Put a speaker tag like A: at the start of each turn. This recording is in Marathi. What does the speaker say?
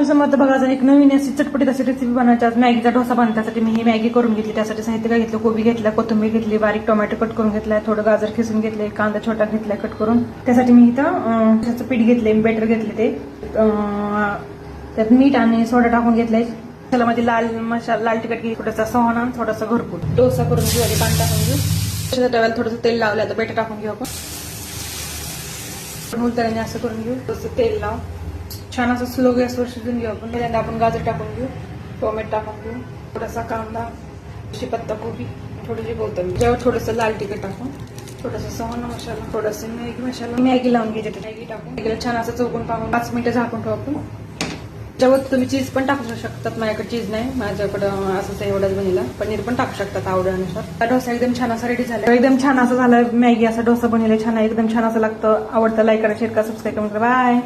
A: स्वामी समर्थ. बघा आज एक नवीन अशी चटपटीत अशी रेसिपी बनवायची. आज मॅगीचा डोसा बनवण्यासाठी मी ही मॅगी करून घेतली. त्यासाठी साहित्य काय घेतलं, कोबी घेतला, कोथिंबीर घेतली, बारीक टोमॅटो कट करून घेतलाय, थोडं गाजर खिसून घेतले, कांदा छोटा घेतलाय कट करून. त्यासाठी मी इथं त्याचं पीठ घेतले, बेटर घेतले. ते त्यात मीठ आणि सोडा टाकून घेतलाय. त्याला मध्ये लाल मसाला, लाल तिखट घे, थोडासा सोहना आणि थोडासा घरपूर. डोसा करून घेऊ आधी, पाणी टाकून घेऊ. तव्याला थोडंसं तेल लावलं, आता बेटर टाकून घेऊ आपण. उलटण्याने असं करून घेऊ. तसं तेल लाव, छान असं स्लो गॅसवर शिजून घेऊ आपण. पहिल्यांदा आपण गाजर टाकून घेऊ, टोमॅटो टाकून घेऊ, थोडासा कांदा, पत्ता कोबी, थोडीशी कोथिंबीर, जेव्हा थोडंसं लाल तिखट टाकून, थोडासा सोहना मसाला, थोडासा मॅगी मसाला, मॅगी लावून घ्यायची. मॅगी टाकून मॅगीला छान असं चौकून टाकून 5 मिनिटं झाकून ठेवू आपण. त्याच्यावर तुम्ही चीज पण टाकू शकतात. माझ्याकडे चीज नाही, माझ्याकडं असंच एवढंच बनला. पनीर पण टाकू शकतात आवडीनुसार. डोसा एकदम छान असा रेडी झाला, एकदम छान असं झालं. मॅगी असा डोसा बनवला छान, एकदम छान असं लागतं. आवडतं, लाईक करा, शेअर करा, सबस्क्राईब करा. बाय.